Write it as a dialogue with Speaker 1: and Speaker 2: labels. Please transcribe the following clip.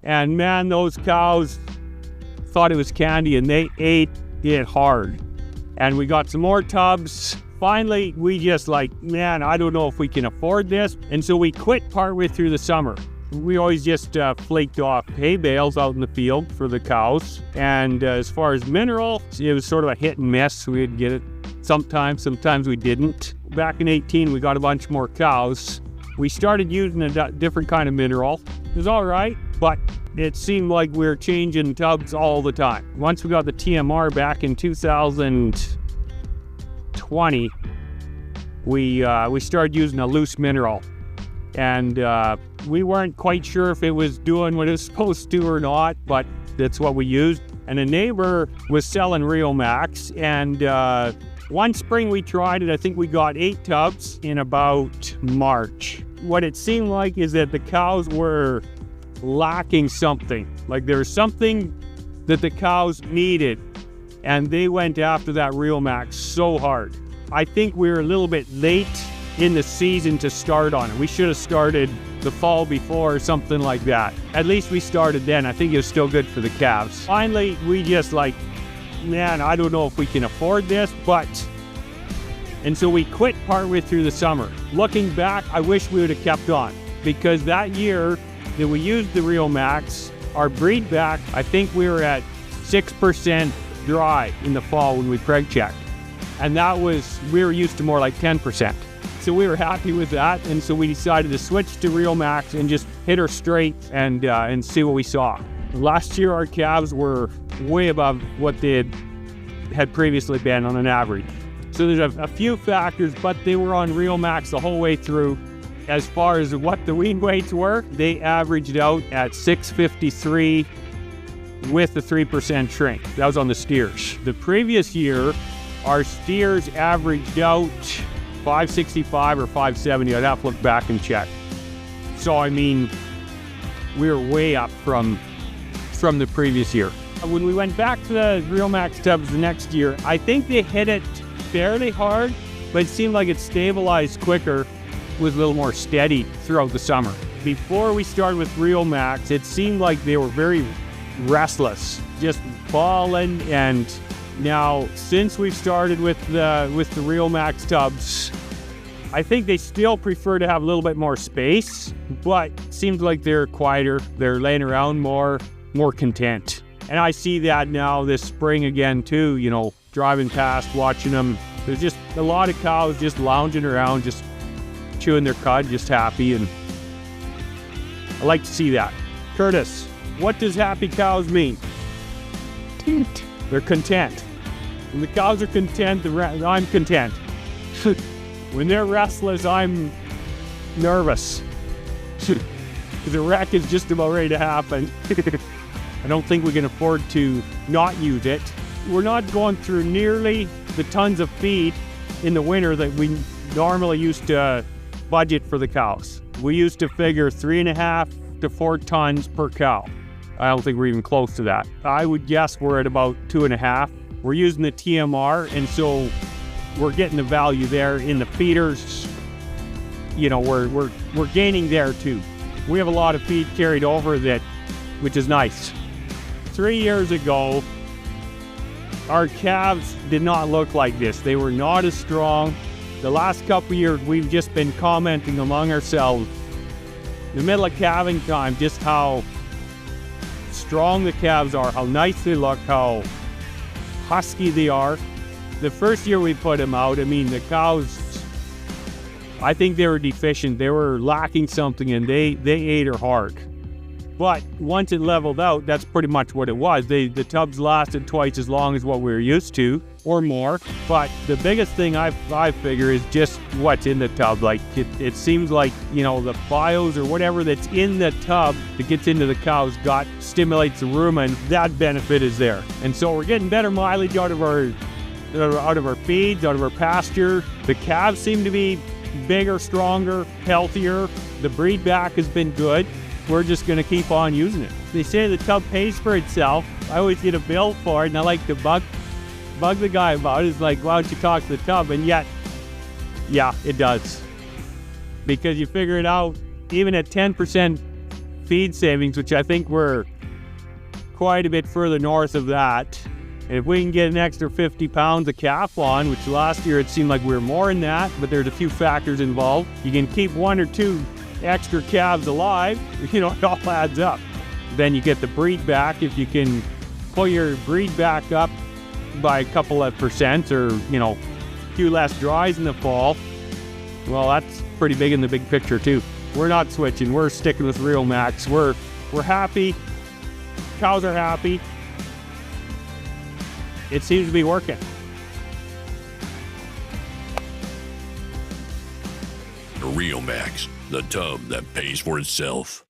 Speaker 1: And man, those cows thought it was candy and they ate it hard. And we got some more tubs. Finally, we just like, man, I don't know if we can afford this. And so we quit partway through the summer. We always just flaked off hay bales out in the field for the cows. And as far as mineral, it was sort of a hit and miss. We'd get it sometimes we didn't. Back in 18, we got a bunch more cows. We started using a different kind of mineral. It was all right, but it seemed like we were changing tubs all the time. Once we got the TMR back in 2020, we started using a loose mineral. And we weren't quite sure if it was doing what it was supposed to or not, but that's what we used. And a neighbor was selling Riomax, and one spring we tried it. I think we got 8 tubs in about March. What it seemed like is that the cows were lacking something. Like there was something that the cows needed, and they went after that Riomax so hard. I think we were a little bit late in the season to start on it. We should have started the fall before or something like that. At least we started then. I think it was still good for the calves. Finally, we just like, man, I don't know if we can afford this, and so we quit partway through the summer. Looking back, I wish we would have kept on, because that year that we used the Riomax, our breed back, I think we were at 6% dry in the fall when we preg checked. And we were used to more like 10%. So we were happy with that, and so we decided to switch to Riomax and just hit her straight and see what we saw. Last year, our calves were way above what they had previously been on an average. So there's a few factors, but they were on Riomax the whole way through. As far as what the wean weights were, they averaged out at 653 with the 3% shrink. That was on the steers. The previous year, our steers averaged out 565 or 570. I'd have to look back and check. So I mean, we were way up from the previous year. When we went back to the Riomax tubs the next year, I think they hit it fairly hard, but it seemed like it stabilized quicker, was a little more steady throughout the summer. Before we started with Riomax, it seemed like they were very restless, just falling. And now, since we've started with the Riomax tubs, I think they still prefer to have a little bit more space, but it seems like they're quieter. They're laying around more content. And I see that now this spring again too, you know, driving past, watching them. There's just a lot of cows just lounging around, just chewing their cud, just happy, and I like to see that. Curtis, what does happy cows mean? They're content. When the cows are content, I'm content. When they're restless, I'm nervous. The wreck is just about ready to happen. I don't think we can afford to not use it. We're not going through nearly the tons of feed in the winter that we normally used to budget for the cows. We used to figure 3.5 to 4 tons per cow. I don't think we're even close to that. I would guess we're at about 2.5. We're using the TMR, and so we're getting the value there in the feeders. You know, we're gaining there too. We have a lot of feed carried over that, which is nice. 3 years ago, our calves did not look like this. They were not as strong. The last couple of years, we've just been commenting among ourselves, in the middle of calving time, just how strong the calves are, how nice they look, how husky they are. The first year we put them out, I mean, the cows, I think they were deficient. They were lacking something, and they ate her hard. But once it leveled out, that's pretty much what it was. The tubs lasted twice as long as what we were used to, or more. But the biggest thing I figure is just what's in the tub. Like it seems like, you know, the bios or whatever that's in the tub that gets into the cow's gut stimulates the rumen. That benefit is there, and so we're getting better mileage out of our feeds, out of our pasture. The calves seem to be bigger, stronger, healthier. The breed back has been good. We're just going to keep on using it. They say the tub pays for itself. I always get a bill for it, and I like to bug the guy about it. It's like, why don't you talk to the tub? And yet, yeah, it does. Because you figure it out, even at 10% feed savings, which I think we're quite a bit further north of that. And if we can get an extra 50 pounds of calf on, which last year it seemed like we were more than that, but there's a few factors involved. You can keep 1 or 2 extra calves alive, it all adds up. Then you get the breed back. If you can pull your breed back up by a couple of percent, or, a few less dries in the fall, well, that's pretty big in the big picture too. We're not switching. We're sticking with Riomax. We're happy. Cows are happy. It seems to be working.
Speaker 2: Riomax, the tub that pays for itself.